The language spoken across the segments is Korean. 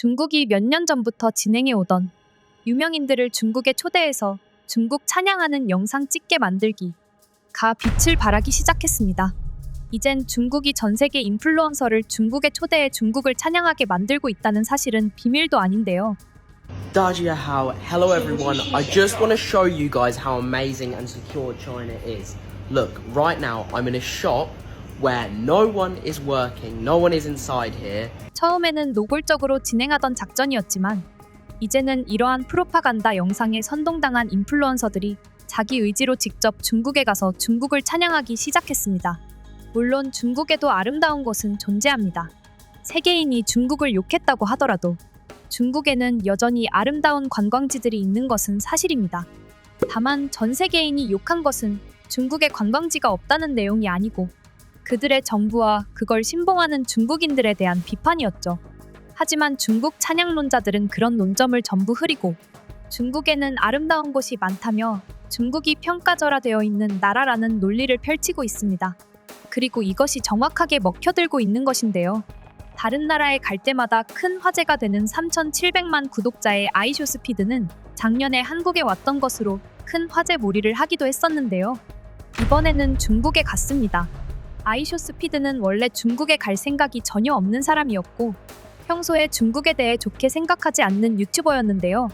중국이 몇 년 전부터 진행해 오던 유명인들을 중국에 초대해서 중국 찬양하는 영상 찍게 만들기 가 빛을 발하기 시작했습니다. 이젠 중국이 전 세계 인플루언서를 중국에 초대해 중국을 찬양하게 만들고 있다는 사실은 비밀도 아닌데요. Dajia Hao, hello everyone. I just want to show you guys how amazing and secure China is. Look, right now I'm in a shop where no one is working, no one is inside here. 처음에는 노골적으로 진행하던 작전이었지만 이제는 이러한 프로파간다 영상에 선동당한 인플루언서들이 자기 의지로 직접 중국에 가서 중국을 찬양하기 시작했습니다. 물론 중국에도 아름다운 곳은 존재합니다. 세계인이 중국을 욕했다고 하더라도 중국에는 여전히 아름다운 관광지들이 있는 것은 사실입니다. 다만 전 세계인이 욕한 것은 중국에 관광지가 없다는 내용이 아니고 그들의 정부와 그걸 신봉하는 중국인들에 대한 비판이었죠. 하지만 중국 찬양론자들은 그런 논점을 전부 흐리고 중국에는 아름다운 곳이 많다며 중국이 평가절하되어 있는 나라라는 논리를 펼치고 있습니다. 그리고 이것이 정확하게 먹혀들고 있는 것인데요. 다른 나라에 갈 때마다 큰 화제가 되는 3,700만 구독자의 아이쇼스피드는 작년에 한국에 왔던 것으로 큰 화제몰이를 하기도 했었는데요. 이번에는 중국에 갔습니다. 아이쇼스피드는 원래 중국에 갈 생각이 전혀 없는 사람이었고 평소에 중국에 대해 좋게 생각하지 않는 유튜버였는데요.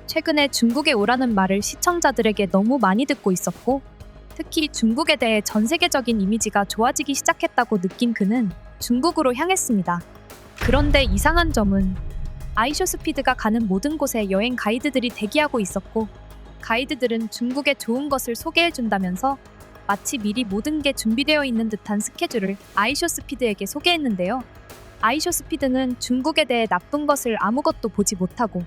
최근에 중국에 오라는 말을 시청자들에게 너무 많이 듣고 있었고 특히 중국에 대해 전 세계적인 이미지가 좋아지기 시작했다고 느낀 그는 중국으로 향했습니다. 그런데 이상한 점은 아이쇼스피드가 가는 모든 곳에 여행 가이드들이 대기하고 있었고 가이드들은 중국의 좋은 것을 소개해준다면서 마치 미리 모든 게 준비되어 있는 듯한 스케줄을 아이쇼스피드에게 소개했는데요. 아이쇼스피드는 중국에 대해 나쁜 것을 아무것도 보지 못하고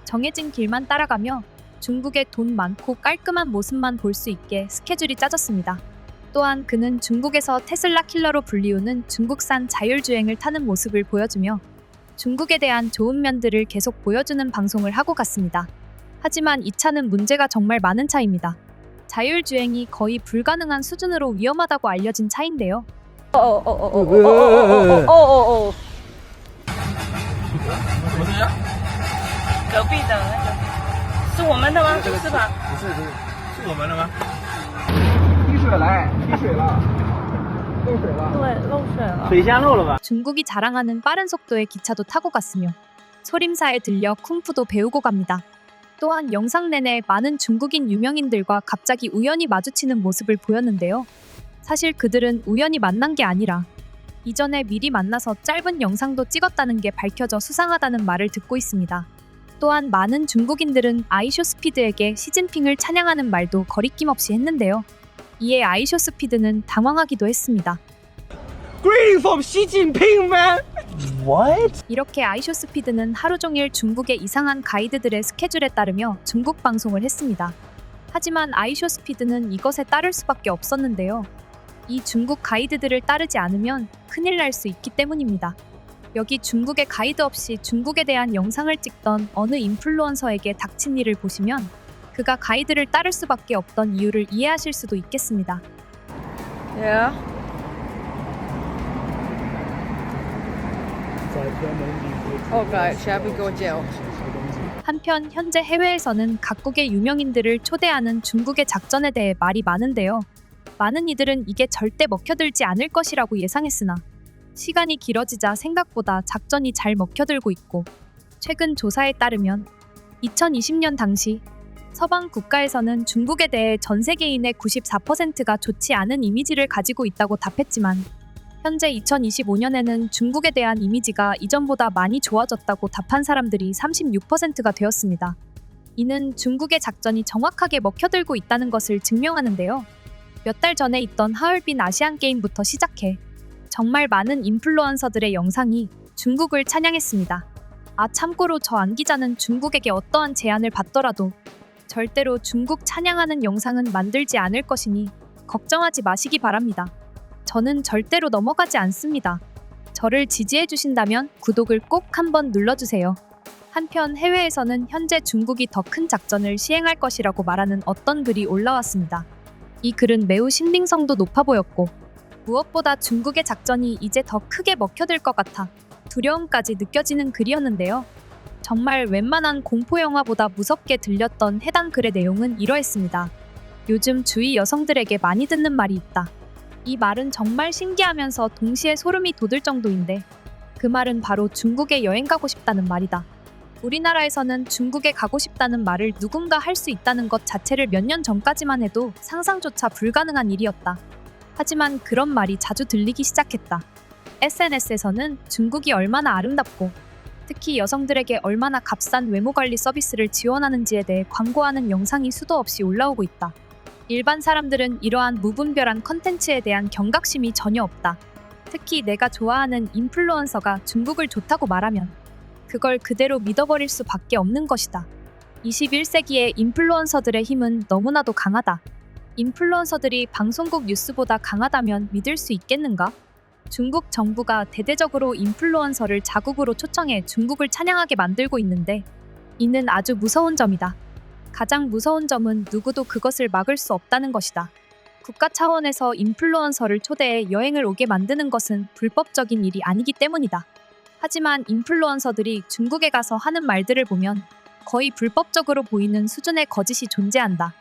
정해진 길만 따라가며 중국의 돈 많고 깔끔한 모습만 볼 수 있게 스케줄이 짜졌습니다. 또한 그는 중국에서 테슬라 킬러로 불리우는 중국산 자율주행을 타는 모습을 보여주며 중국에 대한 좋은 면들을 계속 보여주는 방송을 하고 갔습니다. 하지만 이 차는 문제가 정말 많은 차입니다. 자율주행이 거의 불가능한 수준으로 위험하다고 알려진 차인데요. 隔壁的那个是我们的吗？是吧？是我们的吗？滴水来，滴水了，漏水了。对，漏水了。水先漏了吧？ 중국이 자랑하는 빠른 속도의 기차도 타고 갔으며 소림사에 들려 쿵푸도 배우고 갑니다. 또한 영상 내내 많은 중국인 유명인들과 갑자기 우연히 마주치는 모습을 보였는데요. 사실 그들은 우연히 만난 게 아니라 이전에 미리 만나서 짧은 영상도 찍었다는 게 밝혀져 수상하다는 말을 듣고 있습니다. 또한 많은 중국인들은 아이쇼스피드에게 시진핑을 찬양하는 말도 거리낌 없이 했는데요. 이에 아이쇼스피드는 당황하기도 했습니다. Greeting from Xi Jinping, man. What? 이렇게 아이쇼스피드는 하루 종일 중국의 이상한 가이드들의 스케줄에 따르며 중국 방송을 했습니다. 하지만 아이쇼스피드는 이것에 따를 수밖에 없었는데요. 이 중국 가이드들을 따르지 않으면 큰일 날 수 있기 때문입니다. 여기 중국의 가이드 없이 중국에 대한 영상을 찍던 어느 인플루언서에게 닥친 일을 보시면 그가 가이드를 따를 수밖에 없던 이유를 이해하실 수도 있겠습니다. Yeah. Oh God, should we go jail? 한편 현재 해외에서는 각국의 유명인들을 초대하는 중국의 작전에 대해 말이 많은데요. 많은 이들은 이게 절대 먹혀들지 않을 것이라고 예상했으나 시간이 길어지자 생각보다 작전이 잘 먹혀들고 있고 최근 조사에 따르면 2020년 당시 서방 국가에서는 중국에 대해 전 세계인의 94%가 좋지 않은 이미지를 가지고 있다고 답했지만 현재 2025년에는 중국에 대한 이미지가 이전보다 많이 좋아졌다고 답한 사람들이 36%가 되었습니다. 이는 중국의 작전이 정확하게 먹혀들고 있다는 것을 증명하는데요. 몇 달 전에 있던 하얼빈 아시안게임부터 시작해 정말 많은 인플루언서들의 영상이 중국을 찬양했습니다. 참고로 저 안 기자는 중국에게 어떠한 제안을 받더라도 절대로 중국 찬양하는 영상은 만들지 않을 것이니 걱정하지 마시기 바랍니다. 저는 절대로 넘어가지 않습니다. 저를 지지해 주신다면 구독을 꼭 한번 눌러주세요. 한편 해외에서는 현재 중국이 더 큰 작전을 시행할 것이라고 말하는 어떤 글이 올라왔습니다. 이 글은 매우 신빙성도 높아 보였고 무엇보다 중국의 작전이 이제 더 크게 먹혀들 것 같아 두려움까지 느껴지는 글이었는데요. 정말 웬만한 공포 영화보다 무섭게 들렸던 해당 글의 내용은 이러했습니다. 요즘 주위 여성들에게 많이 듣는 말이 있다. 이 말은 정말 신기하면서 동시에 소름이 돋을 정도인데 그 말은 바로 중국에 여행 가고 싶다는 말이다. 우리나라에서는 중국에 가고 싶다는 말을 누군가 할 수 있다는 것 자체를 몇 년 전까지만 해도 상상조차 불가능한 일이었다. 하지만 그런 말이 자주 들리기 시작했다. SNS에서는 중국이 얼마나 아름답고 특히 여성들에게 얼마나 값싼 외모관리 서비스를 지원하는지에 대해 광고하는 영상이 수도 없이 올라오고 있다. 일반 사람들은 이러한 무분별한 컨텐츠에 대한 경각심이 전혀 없다. 특히 내가 좋아하는 인플루언서가 중국을 좋다고 말하면 그걸 그대로 믿어버릴 수밖에 없는 것이다. 21세기의 인플루언서들의 힘은 너무나도 강하다. 인플루언서들이 방송국 뉴스보다 강하다면 믿을 수 있겠는가? 중국 정부가 대대적으로 인플루언서를 자국으로 초청해 중국을 찬양하게 만들고 있는데 이는 아주 무서운 점이다. 가장 무서운 점은 누구도 그것을 막을 수 없다는 것이다. 국가 차원에서 인플루언서를 초대해 여행을 오게 만드는 것은 불법적인 일이 아니기 때문이다. 하지만 인플루언서들이 중국에 가서 하는 말들을 보면 거의 불법적으로 보이는 수준의 거짓이 존재한다.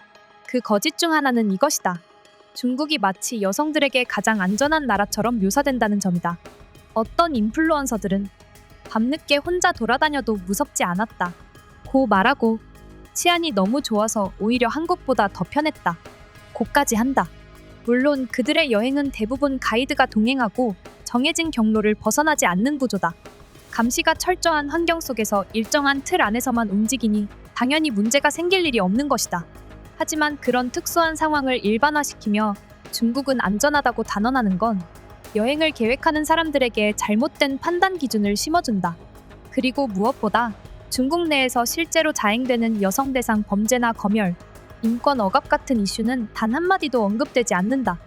그 거짓 중 하나는 이것이다. 중국이 마치 여성들에게 가장 안전한 나라처럼 묘사된다는 점이다. 어떤 인플루언서들은 밤늦게 혼자 돌아다녀도 무섭지 않았다 고 말하고 치안이 너무 좋아서 오히려 한국보다 더 편했다 고까지 한다. 물론 그들의 여행은 대부분 가이드가 동행하고 정해진 경로를 벗어나지 않는 구조다. 감시가 철저한 환경 속에서 일정한 틀 안에서만 움직이니 당연히 문제가 생길 일이 없는 것이다. 하지만 그런 특수한 상황을 일반화시키며 중국은 안전하다고 단언하는 건 여행을 계획하는 사람들에게 잘못된 판단 기준을 심어준다. 그리고 무엇보다 중국 내에서 실제로 자행되는 여성 대상 범죄나 검열, 인권 억압 같은 이슈는 단 한마디도 언급되지 않는다.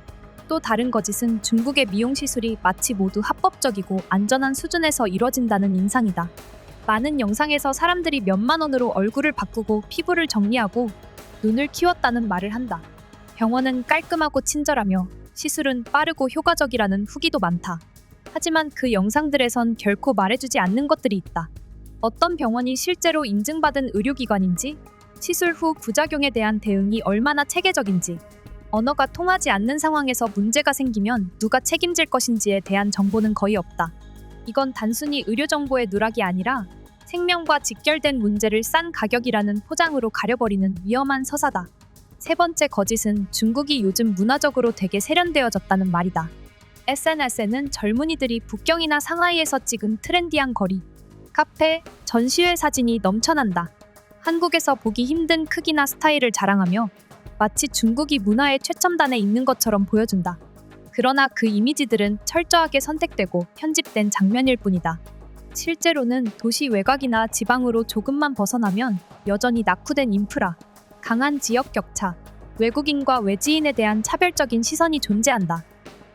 또 다른 거짓은 중국의 미용 시술이 마치 모두 합법적이고 안전한 수준에서 이뤄진다는 인상이다. 많은 영상에서 사람들이 몇만 원으로 얼굴을 바꾸고 피부를 정리하고 눈을 키웠다는 말을 한다. 병원은 깔끔하고 친절하며 시술은 빠르고 효과적이라는 후기도 많다. 하지만 그 영상들에선 결코 말해주지 않는 것들이 있다. 어떤 병원이 실제로 인증받은 의료기관인지, 시술 후 부작용에 대한 대응이 얼마나 체계적인지, 언어가 통하지 않는 상황에서 문제가 생기면 누가 책임질 것인지에 대한 정보는 거의 없다. 이건 단순히 의료 정보의 누락이 아니라 생명과 직결된 문제를 싼 가격이라는 포장으로 가려버리는 위험한 서사다. 세 번째 거짓은 중국이 요즘 문화적으로 되게 세련되어졌다는 말이다. SNS에는 젊은이들이 북경이나 상하이에서 찍은 트렌디한 거리, 카페, 전시회 사진이 넘쳐난다. 한국에서 보기 힘든 크기나 스타일을 자랑하며 마치 중국이 문화의 최첨단에 있는 것처럼 보여준다. 그러나 그 이미지들은 철저하게 선택되고 편집된 장면일 뿐이다. 실제로는 도시 외곽이나 지방으로 조금만 벗어나면 여전히 낙후된 인프라, 강한 지역 격차, 외국인과 외지인에 대한 차별적인 시선이 존재한다.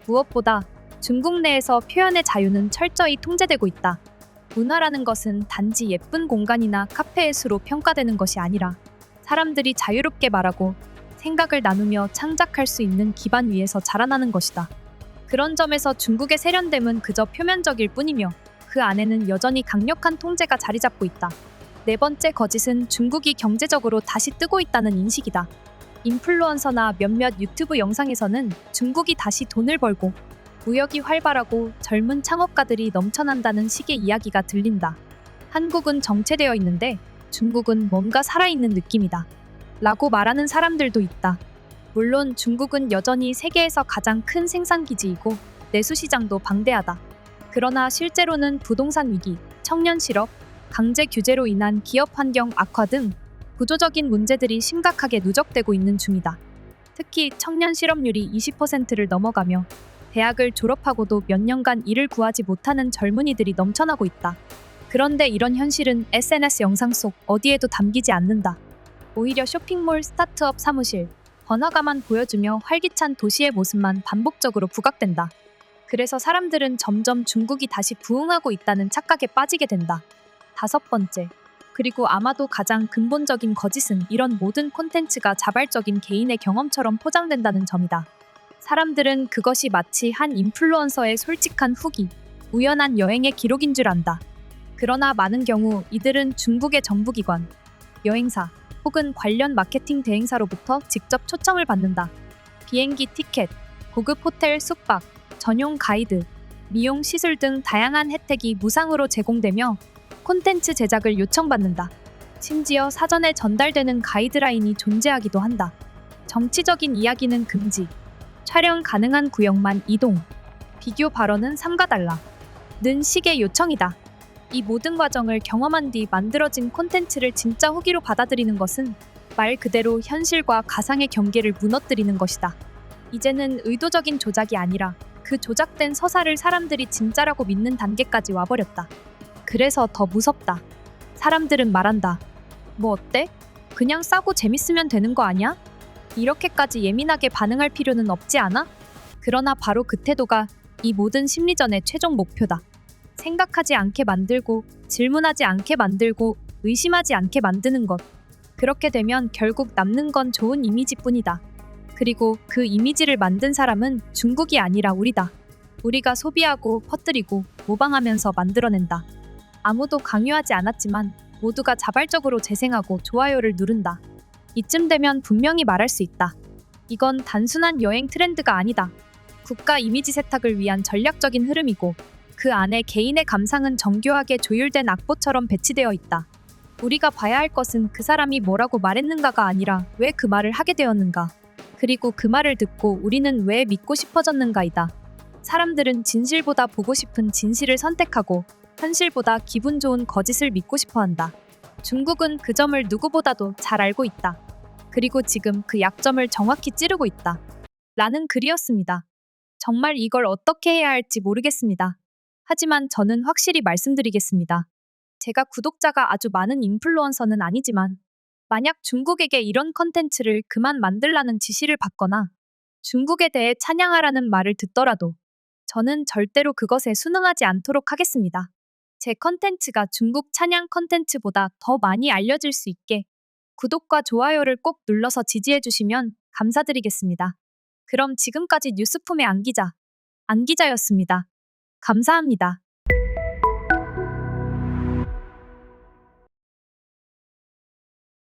무엇보다 중국 내에서 표현의 자유는 철저히 통제되고 있다. 문화라는 것은 단지 예쁜 공간이나 카페의 수로 평가되는 것이 아니라 사람들이 자유롭게 말하고 생각을 나누며 창작할 수 있는 기반 위에서 자라나는 것이다. 그런 점에서 중국의 세련됨은 그저 표면적일 뿐이며 그 안에는 여전히 강력한 통제가 자리 잡고 있다. 네 번째 거짓은 중국이 경제적으로 다시 뜨고 있다는 인식이다. 인플루언서나 몇몇 유튜브 영상에서는 중국이 다시 돈을 벌고 무역이 활발하고 젊은 창업가들이 넘쳐난다는 식의 이야기가 들린다. 한국은 정체되어 있는데 중국은 뭔가 살아있는 느낌이다. 라고 말하는 사람들도 있다. 물론 중국은 여전히 세계에서 가장 큰 생산기지이고 내수 시장도 방대하다. 그러나 실제로는 부동산 위기, 청년 실업, 강제 규제로 인한 기업 환경 악화 등 구조적인 문제들이 심각하게 누적되고 있는 중이다. 특히 청년 실업률이 20%를 넘어가며 대학을 졸업하고도 몇 년간 일을 구하지 못하는 젊은이들이 넘쳐나고 있다. 그런데 이런 현실은 SNS 영상 속 어디에도 담기지 않는다. 오히려 쇼핑몰, 스타트업 사무실, 번화가만 보여주며 활기찬 도시의 모습만 반복적으로 부각된다. 그래서 사람들은 점점 중국이 다시 부흥하고 있다는 착각에 빠지게 된다. 다섯 번째, 그리고 아마도 가장 근본적인 거짓은 이런 모든 콘텐츠가 자발적인 개인의 경험처럼 포장된다는 점이다. 사람들은 그것이 마치 한 인플루언서의 솔직한 후기, 우연한 여행의 기록인 줄 안다. 그러나 많은 경우 이들은 중국의 정부기관, 여행사 혹은 관련 마케팅 대행사로부터 직접 초청을 받는다. 비행기 티켓, 고급 호텔 숙박, 전용 가이드, 미용 시술 등 다양한 혜택이 무상으로 제공되며 콘텐츠 제작을 요청받는다. 심지어 사전에 전달되는 가이드라인이 존재하기도 한다. 정치적인 이야기는 금지, 촬영 가능한 구역만 이동, 비교 발언은 삼가달라는 식의 요청이다. 이 모든 과정을 경험한 뒤 만들어진 콘텐츠를 진짜 후기로 받아들이는 것은 말 그대로 현실과 가상의 경계를 무너뜨리는 것이다. 이제는 의도적인 조작이 아니라 그 조작된 서사를 사람들이 진짜라고 믿는 단계까지 와버렸다. 그래서 더 무섭다. 사람들은 말한다. 뭐 어때? 그냥 싸고 재밌으면 되는 거 아니야? 이렇게까지 예민하게 반응할 필요는 없지 않아? 그러나 바로 그 태도가 이 모든 심리전의 최종 목표다. 생각하지 않게 만들고, 질문하지 않게 만들고, 의심하지 않게 만드는 것. 그렇게 되면 결국 남는 건 좋은 이미지뿐이다. 그리고 그 이미지를 만든 사람은 중국이 아니라 우리다. 우리가 소비하고 퍼뜨리고 모방하면서 만들어낸다. 아무도 강요하지 않았지만 모두가 자발적으로 재생하고 좋아요를 누른다. 이쯤 되면 분명히 말할 수 있다. 이건 단순한 여행 트렌드가 아니다. 국가 이미지 세탁을 위한 전략적인 흐름이고 그 안에 개인의 감상은 정교하게 조율된 악보처럼 배치되어 있다. 우리가 봐야 할 것은 그 사람이 뭐라고 말했는가가 아니라 왜 그 말을 하게 되었는가. 그리고 그 말을 듣고 우리는 왜 믿고 싶어졌는가이다. 사람들은 진실보다 보고 싶은 진실을 선택하고 현실보다 기분 좋은 거짓을 믿고 싶어한다. 중국은 그 점을 누구보다도 잘 알고 있다. 그리고 지금 그 약점을 정확히 찌르고 있다. 라는 글이었습니다. 정말 이걸 어떻게 해야 할지 모르겠습니다. 하지만 저는 확실히 말씀드리겠습니다. 제가 구독자가 아주 많은 인플루언서는 아니지만 만약 중국에게 이런 컨텐츠를 그만 만들라는 지시를 받거나 중국에 대해 찬양하라는 말을 듣더라도 저는 절대로 그것에 순응하지 않도록 하겠습니다. 제 컨텐츠가 중국 찬양 컨텐츠보다 더 많이 알려질 수 있게 구독과 좋아요를 꼭 눌러서 지지해 주시면 감사드리겠습니다. 그럼 지금까지 뉴스품의 안기자였습니다. 감사합니다.